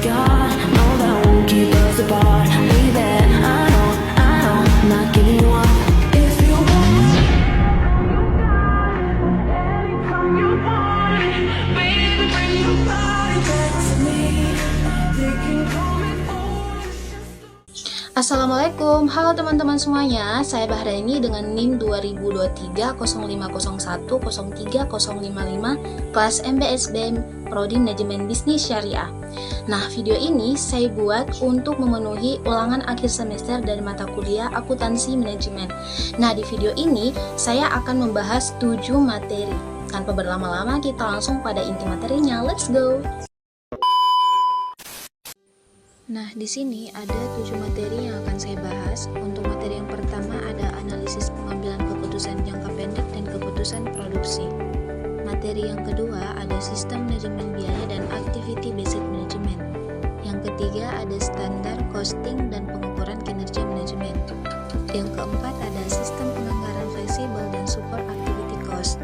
God, no, that won't keep us apart. Baby, I know, I'm not giving you up. If you want, anytime you want it, baby, bring your body back to me. They can call me foolish. Assalamualaikum, halo teman-teman semuanya. Saya Bahraini dengan NIM 2023 0501 03 055 kelas MBSB Prodi Manajemen Bisnis Syariah. Nah, video ini saya buat untuk memenuhi ulangan akhir semester dari mata kuliah Akuntansi Manajemen. Nah, di video ini saya akan membahas 7 materi. Tanpa berlama-lama, kita langsung pada inti materinya. Let's go! Nah, di sini ada 7 materi yang akan saya bahas. Untuk materi yang pertama ada analisis pengambilan keputusan jangka pendek dan keputusan produksi. Materi yang kedua ada sistem manajemen biaya dan activity based management. Yang ketiga ada standar costing dan pengukuran kinerja manajemen. Yang keempat ada sistem penganggaran fleksibel dan support activity cost.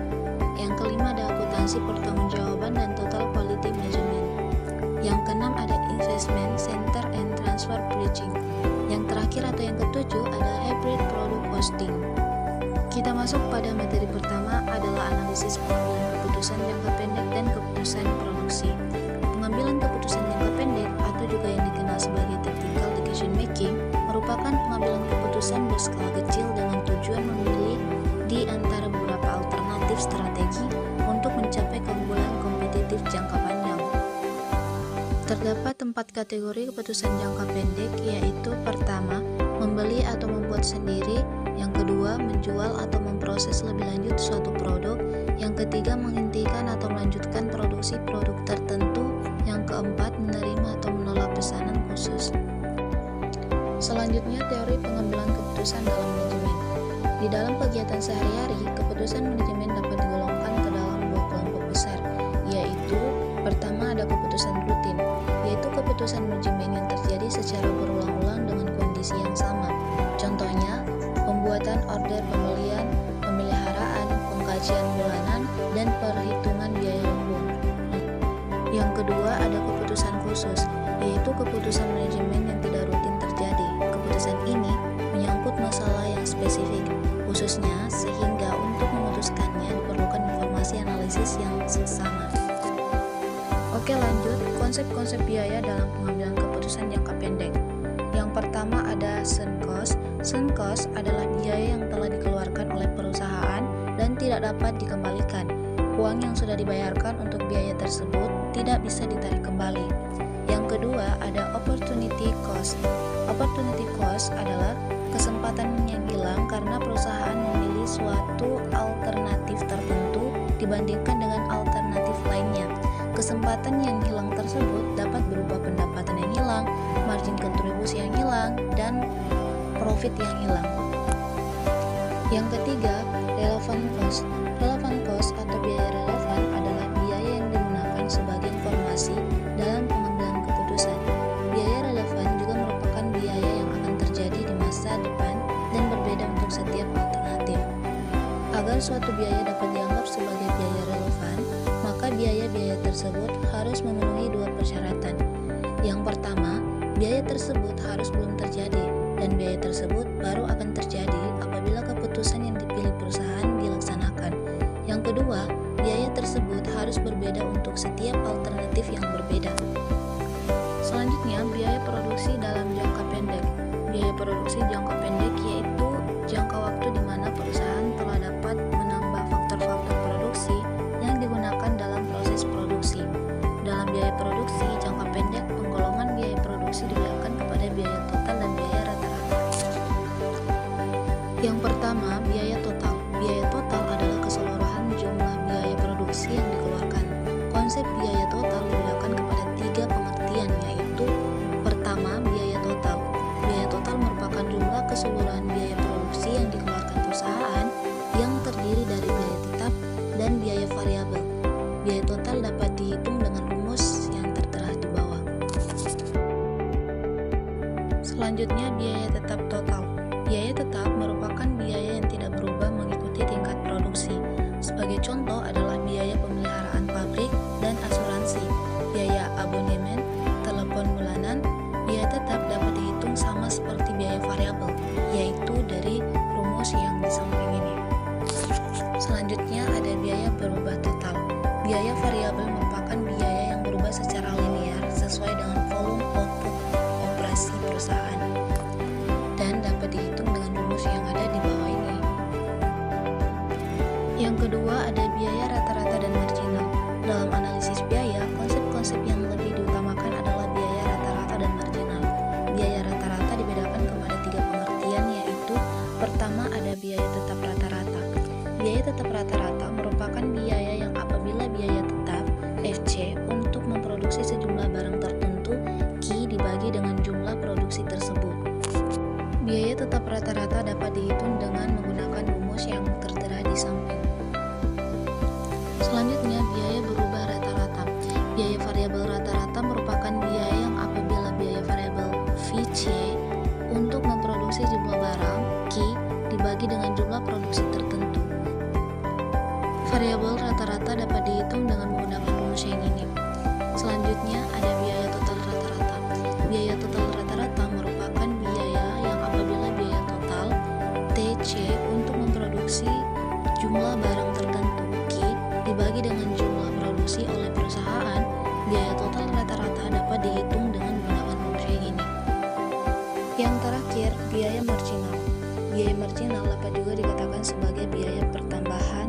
Yang kelima ada akuntansi pertanggungjawaban dan total quality management. Yang keenam ada investment center and transfer pricing. Yang terakhir atau yang ketujuh ada hybrid product costing. Kita masuk pada materi pertama adalah analisis pengambilan keputusan jangka pendek dan keputusan produksi. Pengambilan keputusan jangka pendek atau juga yang dikenal sebagai tactical decision making merupakan pengambilan keputusan berskala kecil dengan tujuan memilih di antara beberapa alternatif strategi untuk mencapai keunggulan kompetitif jangka panjang. Terdapat 4 kategori keputusan jangka pendek, yaitu pertama, membeli atau membuat sendiri, yang kedua, menjual atau memproses lebih lanjut suatu produk, yang ketiga, menghentikan atau melanjutkan produksi produk tertentu, yang keempat, menerima atau menolak pesanan khusus. Selanjutnya, teori pengambilan keputusan dalam manajemen. Di dalam kegiatan sehari-hari, keputusan manajemen dapat digolongkan ke dalam 2 kelompok besar, yaitu pertama ada keputusan rutin, yaitu keputusan manajemen yang terjadi secara berulang-ulang dengan kondisi yang sama. Contohnya, pembuatan order pembelian, pemeliharaan, pengkajian bulanan, dan perhitungan biaya lembur. Yang kedua ada keputusan khusus, yaitu keputusan manajemen yang tidak rutin terjadi. Keputusan ini menyangkut masalah yang spesifik, khususnya sehingga untuk memutuskannya diperlukan informasi analisis yang seksama. Oke, lanjut, konsep-konsep biaya dalam pengambilan keputusan jangka pendek. Yang pertama ada sunk cost. Sunk cost adalah biaya yang telah dikeluarkan oleh perusahaan dan tidak dapat dikembalikan. Uang yang sudah dibayarkan untuk biaya tersebut tidak bisa ditarik kembali. Yang kedua ada opportunity cost. Opportunity cost adalah kesempatan yang hilang karena perusahaan memilih suatu alternatif tertentu dibandingkan dengan alternatif lainnya. Kesempatan yang hilang tersebut dapat berupa pendapatan yang hilang, margin kontribusi yang hilang, dan profit yang hilang. Yang ketiga, relevant cost. Relevant cost atau biaya relevan adalah biaya yang digunakan sebagai informasi dalam pengambilan keputusan. Biaya relevan juga merupakan biaya yang akan terjadi di masa depan dan berbeda untuk setiap alternatif. Agar suatu biaya dapat dianggap sebagai biaya relevan, maka biaya-biaya tersebut harus memenuhi 2 persyaratan. Yang pertama, biaya tersebut harus belum terjadi, dan biaya tersebut baru akan terjadi apabila keputusan yang dipilih perusahaan dilaksanakan. Yang kedua, biaya tersebut harus berbeda untuk setiap alternatif yang berbeda. Selanjutnya, biaya produksi dalam jangka pendek. Biaya produksi jangka pendek yaitu jangka waktu di mana perusahaan telah dapat menambah faktor-faktor produksi yang digunakan dalam proses produksi. Dalam biaya produksi jangka pendek, penggolongan biaya produksi diberikan kepada biaya total dan biaya rata-rata. Yang pertama, biaya total. Biaya total adalah keseluruhan jumlah biaya produksi yang dikeluarkan. Konsep biaya total diberikan kepada 3 pengertian, yaitu pertama, biaya total. Biaya total merupakan jumlah keseluruhan biaya produksi yang dikeluarkan perusahaan yang terdiri dari biaya tetap dan biaya variabel. Biaya total dapat dihitung dengan rumus yang tertera di bawah. Selanjutnya, biaya tetap total. Biaya tetap merupakan biaya yang tidak berubah mengikuti tingkat produksi. Sebagai contoh adalah biaya pemeliharaan pabrik dan asuransi, biaya abonemen, telepon berubah secara linear sesuai dengan volume output operasi perusahaan dan dapat dihitung dengan rumus yang ada di bawah ini. Yang kedua ada biaya rata-rata dan marginal. Dalam analisis biaya, konsep-konsep yang lebih diutamakan adalah biaya rata-rata dan marginal. Biaya rata-rata dibedakan kepada 3 pengertian, yaitu pertama ada biaya tetap rata-rata. Biaya tetap rata-rata merupakan biaya yang apabila biaya tetap FC untuk memproduksi sejumlah barang tertentu Q dibagi dengan jumlah produksi tersebut. Biaya tetap rata-rata dapat dihitung dengan menggunakan rumus yang tertera di samping. Selanjutnya, biaya berubah rata-rata. Biaya variabel rata-rata merupakan biaya yang apabila biaya variabel VC untuk memproduksi jumlah barang Q dibagi dengan jumlah produksi tertentu. Variabel rata-rata dapat dihitung dengan menggunakan rumus yang ini. Selanjutnya, ada biaya total rata-rata. Biaya total rata-rata merupakan biaya yang apabila biaya total TC untuk memproduksi jumlah barang tertentu Q dibagi dengan jumlah produksi oleh perusahaan. Biaya total rata-rata dapat dihitung dengan menggunakan rumus yang ini. Yang terakhir, biaya marginal. Biaya marginal dapat juga dikatakan sebagai biaya pertambahan.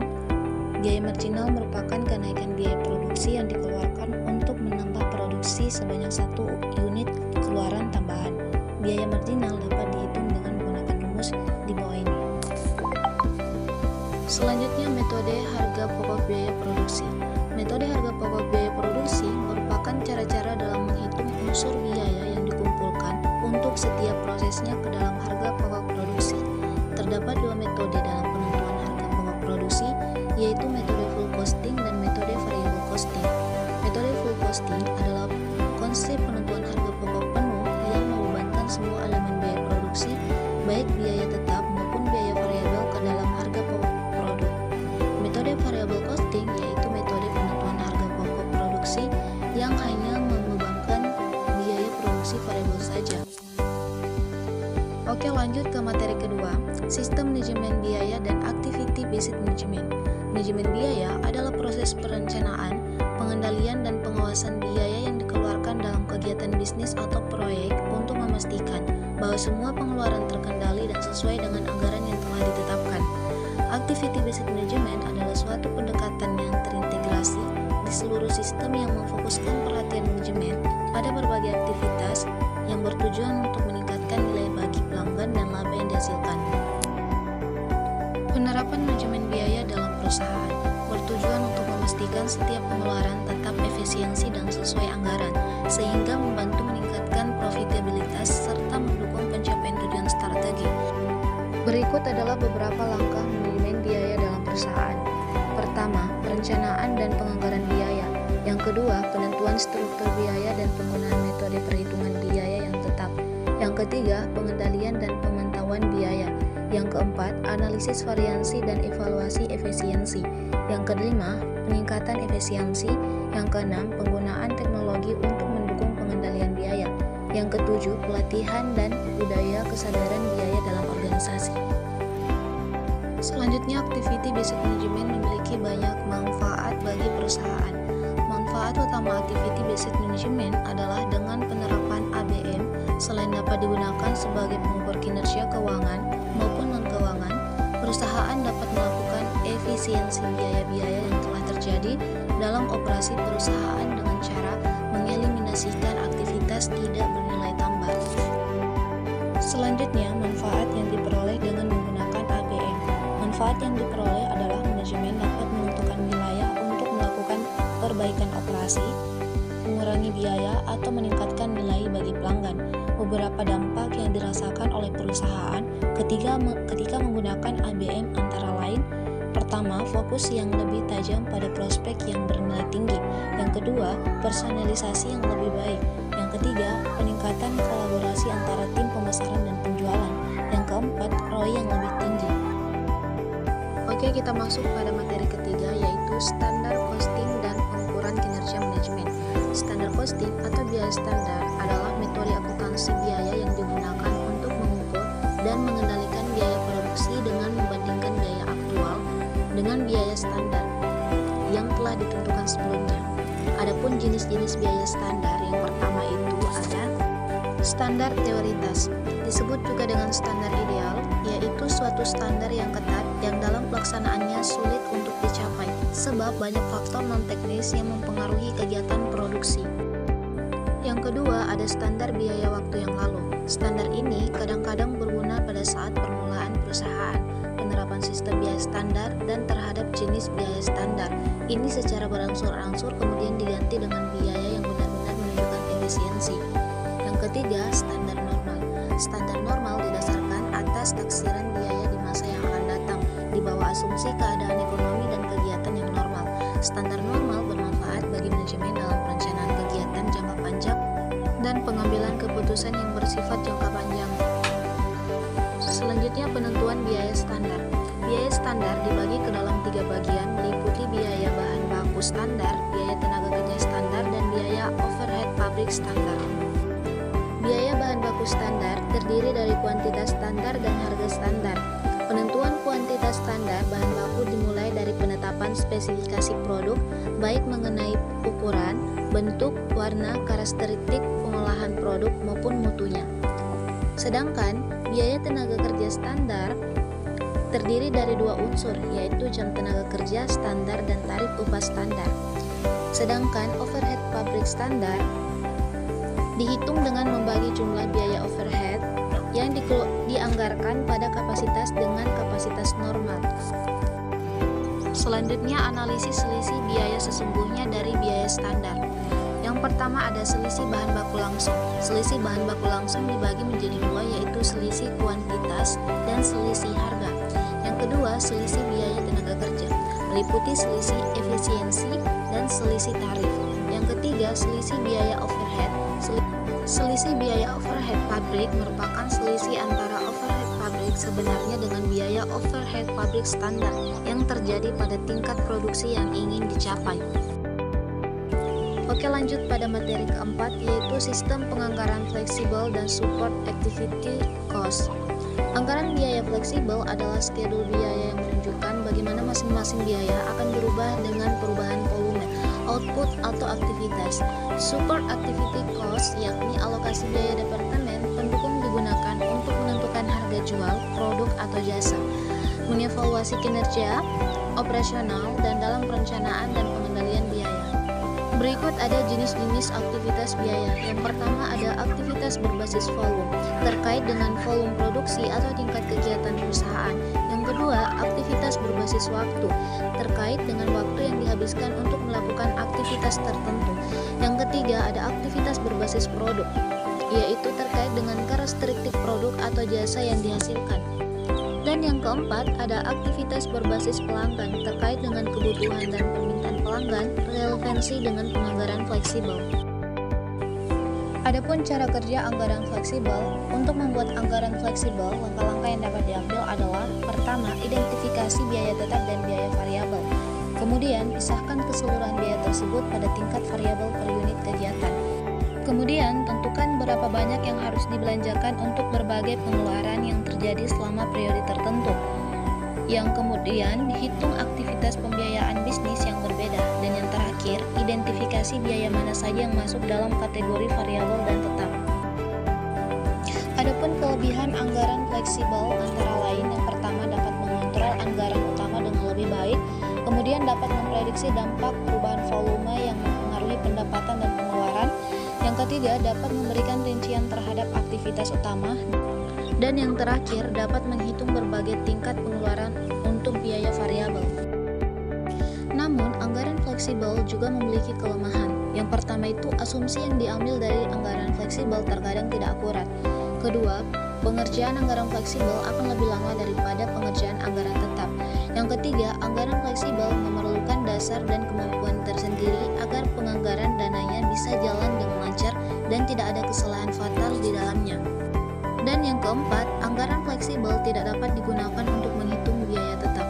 Biaya marginal merupakan kenaikan biaya produksi yang dikeluarkan untuk menambah produksi sebanyak 1 unit keluaran tambahan. Biaya marginal dapat dihitung dengan menggunakan rumus di bawah ini. Selanjutnya, metode harga pokok biaya produksi. Metode harga pokok biaya produksi merupakan cara-cara dalam menghitung unsur biaya yang dikumpulkan untuk setiap prosesnya ke dalam harga pokok produksi. Terdapat 2 metode dalam penentuan harga pokok produksi, yaitu metode full costing dan metode variable costing. Metode full costing adalah konsep penentuan harga pokok penuh yang membebankan semua elemen biaya produksi, baik biaya tetap maupun biaya variabel ke dalam harga pokok produk. Metode variable costing yaitu metode penentuan harga pokok produksi yang hanya membebankan biaya produksi variabel saja. Oke, lanjut ke materi kedua, sistem manajemen biaya dan activity based management. Manajemen biaya adalah proses perencanaan, pengendalian, dan pengawasan biaya yang dikeluarkan dalam kegiatan bisnis atau proyek untuk memastikan bahwa semua pengeluaran terkendali dan sesuai dengan anggaran yang telah ditetapkan. Activity based management adalah suatu pendekatan yang terintegrasi di seluruh sistem yang memfokuskan perhatian manajemen pada berbagai aktivitas yang bertujuan untuk meningkatkan nilai bagi pelanggan dan laba yang dihasilkan. Penerapan manajemen biaya dalam perusahaan bertujuan untuk memastikan setiap pengeluaran tetap efisiensi dan sesuai anggaran, sehingga membantu meningkatkan profitabilitas serta mendukung pencapaian tujuan strategi. Berikut adalah beberapa langkah manajemen biaya dalam perusahaan. Pertama, perencanaan dan penganggaran biaya. Yang kedua, penentuan struktur biaya dan penggunaan metode perhitungan biaya yang tetap. Yang ketiga, pengendalian dan pemantauan biaya. Yang keempat, analisis variansi dan evaluasi efisiensi. Yang kelima, peningkatan efisiensi. Yang keenam, penggunaan teknologi untuk mendukung pengendalian biaya. Yang ketujuh, pelatihan dan budaya kesadaran biaya dalam organisasi. Selanjutnya, activity based management memiliki banyak manfaat bagi perusahaan. Manfaat utama activity based management adalah dengan penerapan ABM, selain dapat digunakan sebagai pengukur kinerja keuangan maupun non-keuangan, perusahaan dapat melakukan efisiensi biaya-biaya yang telah terjadi dalam operasi perusahaan dengan cara mengeliminasikan aktivitas tidak bernilai tambah. Selanjutnya, manfaat yang diperoleh dengan menggunakan ABM. Manfaat yang diperoleh adalah manajemen dapat menentukan wilayah untuk melakukan perbaikan operasi, mengurangi biaya, atau meningkatkan nilai bagi pelanggan. Beberapa dampak yang dirasakan oleh perusahaan ketika menggunakan ABM antara lain: pertama, fokus yang lebih tajam pada prospek yang bernilai tinggi. Yang kedua, personalisasi yang lebih baik. Yang ketiga, peningkatan kolaborasi antara tim pemasaran dan penjualan. Yang keempat, ROI yang lebih tinggi. Oke, kita masuk pada materi ketiga, yaitu standar costing dan pengukuran kinerja manajemen. Standar costing atau biaya standar adalah metode akuntansi biaya yang digunakan untuk mengukur dan mengendalikan biaya produksi dengan membandingkan biaya aktual dengan biaya standar yang telah ditentukan sebelumnya. Adapun jenis-jenis biaya standar, yang pertama itu ada standar teoritas, disebut juga dengan standar ideal, yaitu suatu standar yang ketat yang dalam pelaksanaannya sulit untuk dicapai sebab banyak faktor non-teknis yang mempengaruhi kegiatan produksi. Yang kedua ada standar biaya waktu yang lalu. Standar ini kadang-kadang berguna pada saat permulaan perusahaan, penerapan sistem biaya standar dan terhadap jenis biaya standar. Ini secara berangsur-angsur kemudian diganti dengan biaya yang benar-benar menunjukkan efisiensi. Yang ketiga, standar normal. Standar normal didasarkan atas taksiran biaya di masa yang akan datang, di bawah asumsi keadaan ekonomi dan kegiatan yang normal. Standar normal bermanfaat bagi manajemen dalam perencanaan kegiatan jangka panjang dan pengambilan keputusan yang bersifat jangka panjang. Selanjutnya, penentuan biaya standar. Biaya standar dibagi ke dalam 3 bagian, meliputi biaya bahan baku standar, biaya tenaga kerja standar, dan biaya overhead pabrik standar. Biaya bahan baku standar terdiri dari kuantitas standar dan harga standar. Penentuan kuantitas standar bahan baku dimulai dari penetapan spesifikasi produk, baik mengenai ukuran, bentuk, warna, karakteristik pengolahan produk maupun mutunya. Sedangkan biaya tenaga kerja standar terdiri dari 2 unsur, yaitu jam tenaga kerja standar dan tarif upah standar. Sedangkan overhead pabrik standar dihitung dengan membagi jumlah biaya overhead yang dianggarkan pada kapasitas dengan kapasitas normal. Selanjutnya, analisis selisih biaya sesungguhnya dari biaya standar. Yang pertama ada selisih bahan baku langsung. Selisih bahan baku langsung dibagi menjadi 2, yaitu selisih kuantitas dan selisih harga. Yang kedua, selisih biaya tenaga kerja, meliputi selisih efisiensi dan selisih tarif. Yang ketiga, selisih biaya overhead. Selisih biaya overhead pabrik merupakan selisih antara overhead pabrik sebenarnya dengan biaya overhead pabrik standar yang terjadi pada tingkat produksi yang ingin dicapai. Oke, lanjut pada materi keempat, yaitu sistem penganggaran fleksibel dan support activity cost. Anggaran biaya fleksibel adalah skedul biaya yang menunjukkan bagaimana masing-masing biaya akan berubah dengan perubahan volume, output atau aktivitas. Support activity cost yakni alokasi biaya departemen pendukung digunakan untuk menentukan harga jual, produk atau jasa, mengevaluasi kinerja operasional dan dalam perencanaan dan pengendalian biaya. Berikut ada jenis-jenis aktivitas biaya. Yang pertama ada aktivitas berbasis volume, terkait dengan volume produksi atau tingkat kegiatan perusahaan. Yang kedua, aktivitas berbasis waktu, terkait dengan waktu yang dihabiskan untuk melakukan aktivitas tertentu. Yang ketiga, ada aktivitas berbasis produk, yaitu terkait dengan karakteristik produk atau jasa yang dihasilkan. Dan yang keempat, ada aktivitas berbasis pelanggan, terkait dengan kebutuhan dan permintaan pelanggan, relevansi dengan penganggaran fleksibel. Adapun cara kerja anggaran fleksibel. Untuk membuat anggaran fleksibel, langkah-langkah yang dapat diambil adalah: pertama, identifikasi biaya tetap dan biaya variabel. Kemudian, pisahkan keseluruhan biaya tersebut pada tingkat variabel per unit kegiatan. Kemudian, tentukan berapa banyak yang harus dibelanjakan untuk berbagai pengeluaran yang terjadi selama periode tertentu. Yang kemudian, hitung aktivitas pembiayaan bisnis yang berbeda. Dan yang terakhir, identifikasi biaya mana saja yang masuk dalam kategori variabel dan tetap. Adapun kelebihan anggaran fleksibel antara lain, yang pertama dapat mengontrol anggaran utama dengan lebih baik, kemudian dapat memprediksi dampak perubahan volume yang mempengaruhi pendapatan dan pengeluaran. Yang ketiga, dapat memberikan rincian terhadap aktivitas utama. Dan yang terakhir, dapat menghitung berbagai tingkat pengeluaran untuk biaya variabel. Namun, anggaran fleksibel juga memiliki kelemahan. Yang pertama itu, asumsi yang diambil dari anggaran fleksibel terkadang tidak akurat. Kedua, pengerjaan anggaran fleksibel akan lebih lama daripada pengerjaan anggaran tetap. Yang ketiga, anggaran fleksibel memerlukan dasar dan kemampuan tersendiri agar penganggaran dananya bisa jalan dengan lancar dan tidak ada kesalahan fatal di dalamnya. Dan yang keempat, anggaran fleksibel tidak dapat digunakan untuk menghitung biaya tetap.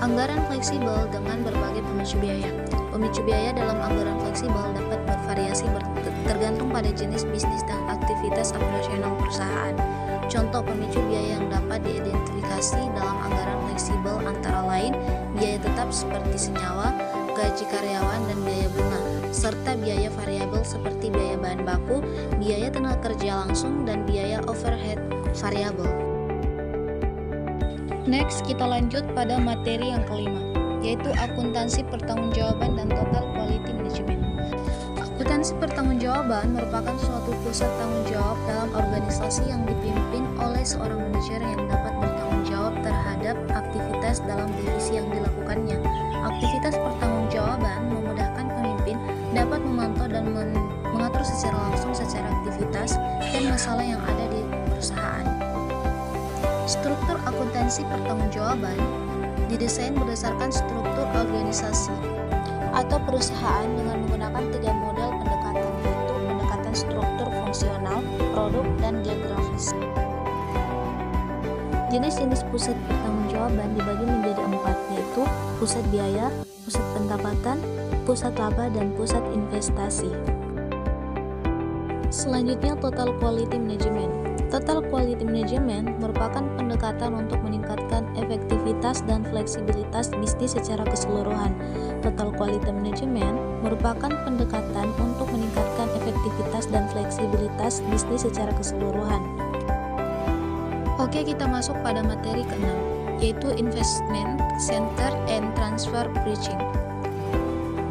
Anggaran fleksibel dengan berbagai pemicu biaya. Pemicu biaya dalam anggaran fleksibel dapat bervariasi tergantung pada jenis bisnis dan aktivitas operasional perusahaan. Contoh pemicu biaya yang dapat diidentifikasi dalam anggaran fleksibel antara lain biaya tetap seperti senyawa, gaji karyawan dan biaya bunga, serta biaya variabel seperti biaya bahan baku, biaya tenaga kerja langsung, dan biaya overhead variabel. Next, kita lanjut pada materi yang kelima, yaitu akuntansi pertanggungjawaban dan total quality management. Akuntansi pertanggungjawaban merupakan suatu pusat tanggung jawab dalam organisasi yang dipimpin oleh seorang manajer yang dapat bertanggung jawab terhadap aktivitas dalam divisi yang dilakukannya. Aktivitas pertanggungjawaban memudahkan pemimpin dapat memantau dan mengatur secara langsung secara aktivitas dan masalah yang ada di perusahaan. Struktur akuntansi pertanggungjawaban didesain berdasarkan struktur organisasi atau perusahaan dengan menggunakan 3 model pendekatan, yaitu pendekatan struktur fungsional, produk, dan geografis. Jenis-jenis pusat pertanggungjawaban dibagi menjadi 4, yaitu pusat biaya, pusat pendapatan, pusat laba, dan pusat investasi. Selanjutnya, total quality management. Total quality management merupakan pendekatan untuk meningkatkan efektivitas dan fleksibilitas bisnis secara keseluruhan. Total quality management merupakan pendekatan untuk meningkatkan efektivitas dan fleksibilitas bisnis secara keseluruhan. Oke, kita masuk pada materi ke-6, yaitu Investment Center and Transfer Pricing.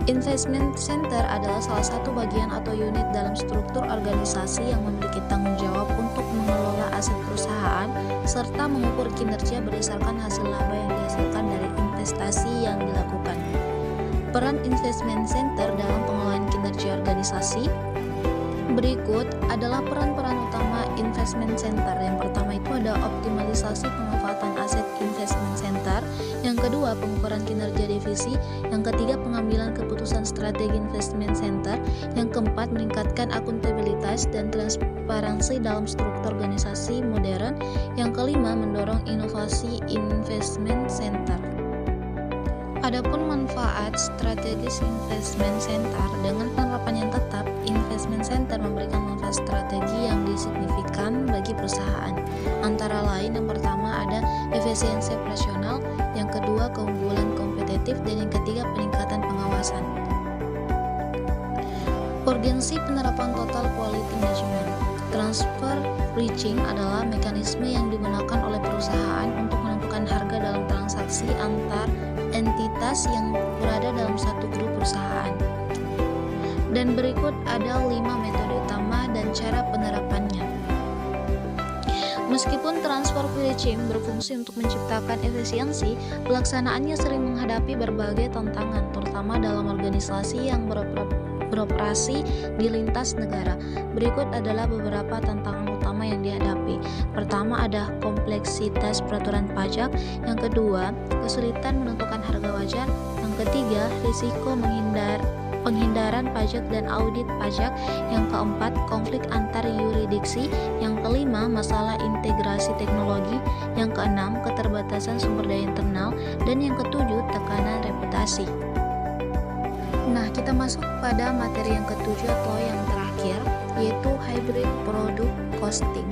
Investment Center adalah salah satu bagian atau unit dalam struktur organisasi yang memiliki tanggung jawab untuk mengelola aset perusahaan serta mengukur kinerja berdasarkan hasil laba yang dihasilkan dari investasi yang dilakukan. Peran Investment Center dalam pengelolaan kinerja organisasi berikut adalah peran-peran utama Investment Center. Yang pertama itu ada optimalisasi pemanfaatan aset Investment Center, yang kedua pengukuran kinerja divisi, yang ketiga pengambilan keputusan strategi Investment Center, yang keempat meningkatkan akuntabilitas dan transparansi dalam struktur organisasi modern, yang kelima mendorong inovasi Investment Center. Adapun manfaat strategis Investment Center, dengan penerapan yang tetap, Investment Center memberikan manfaat strategi yang signifikan bagi perusahaan. Antara lain, yang pertama ada efisiensi operasional, yang kedua keunggulan kompetitif, dan yang ketiga peningkatan pengawasan. Urgensi penerapan total quality management. Transfer pricing adalah mekanisme yang digunakan oleh perusahaan untuk menentukan harga dalam transaksi antar entitas yang berada dalam satu grup perusahaan. Dan berikut ada 5 metode utama dan cara penerapannya. Meskipun transfer pricing berfungsi untuk menciptakan efisiensi, pelaksanaannya sering menghadapi berbagai tantangan, terutama dalam organisasi yang beroperasi di lintas negara. Berikut adalah beberapa tantangan utama yang dihadapi. Pertama ada kompleksitas peraturan pajak, yang kedua kesulitan menentukan harga wajar, yang ketiga risiko penghindaran pajak dan audit pajak, yang keempat konflik antar yurisdiksi, yang kelima masalah integrasi teknologi, yang keenam keterbatasan sumber daya internal, dan yang ketujuh tekanan reputasi. Nah, kita masuk pada materi yang ketujuh atau yang terakhir, yaitu hybrid product costing.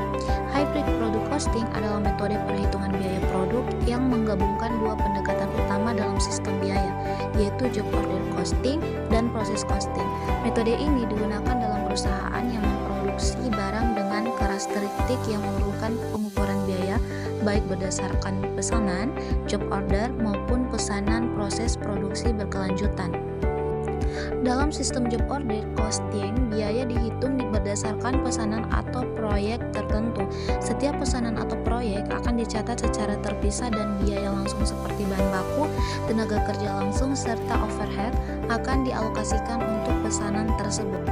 Hybrid product costing adalah metode perhitungan biaya produk yang menggabungkan dua pendekatan utama dalam sistem biaya, yaitu job order costing dan proses costing. Metode ini digunakan dalam perusahaan yang memproduksi barang dengan karakteristik yang memerlukan pengukuran biaya, baik berdasarkan pesanan, job order, maupun pesanan proses produksi berkelanjutan. Dalam sistem job order costing, biaya dihitung berdasarkan pesanan atau proyek tertentu. Setiap pesanan atau proyek akan dicatat secara terpisah dan biaya langsung seperti bahan baku, tenaga kerja langsung, serta overhead akan dialokasikan untuk pesanan tersebut.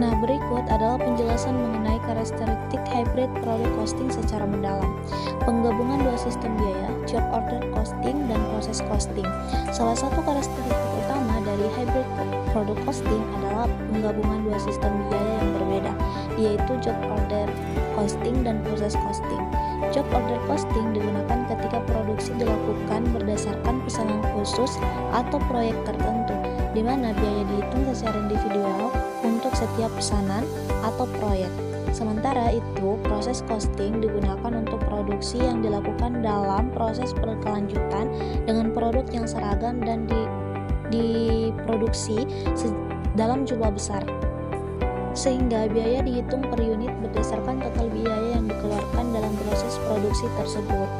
Nah, berikut adalah penjelasan mengenai karakteristik hybrid product costing secara mendalam. Penggabungan dua sistem biaya, job order costing dan proses costing. Salah satu karakteristik utama dari hybrid product costing adalah penggabungan dua sistem biaya yang berbeda, yaitu job order costing dan proses costing. Job order costing digunakan ketika produksi dilakukan berdasarkan pesanan khusus atau proyek tertentu, di mana biaya dihitung secara individual untuk setiap pesanan atau proyek. Sementara itu, proses costing digunakan untuk produksi yang dilakukan dalam proses berkelanjutan dengan produk yang seragam dan diproduksi dalam jumlah besar, sehingga biaya dihitung per unit berdasarkan total biaya yang dikeluarkan dalam proses produksi tersebut.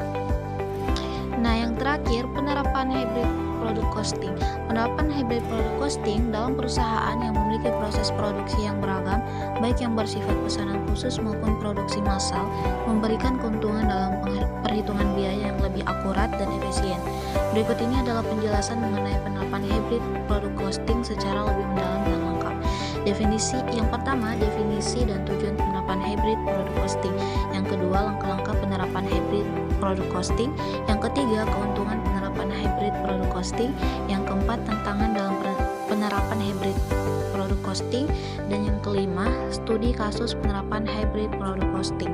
Nah, yang terakhir, penerapan hybrid product costing. Penerapan hybrid product costing dalam perusahaan yang memiliki proses produksi yang beragam, baik yang bersifat pesanan khusus maupun produksi massal, memberikan keuntungan dalam perhitungan biaya yang lebih akurat dan efisien. Berikut ini adalah penjelasan mengenai penerapan hybrid product costing secara lebih mendalam dan lengkap. Definisi yang pertama, definisi dan tujuan penerapan hybrid product costing. Yang kedua, langkah-langkah penerapan hybrid product costing. Yang ketiga, keuntungan penerapan hybrid product costing. Yang keempat, tantangan dalam penerapan hybrid product costing. Dan yang kelima, studi kasus penerapan hybrid product costing.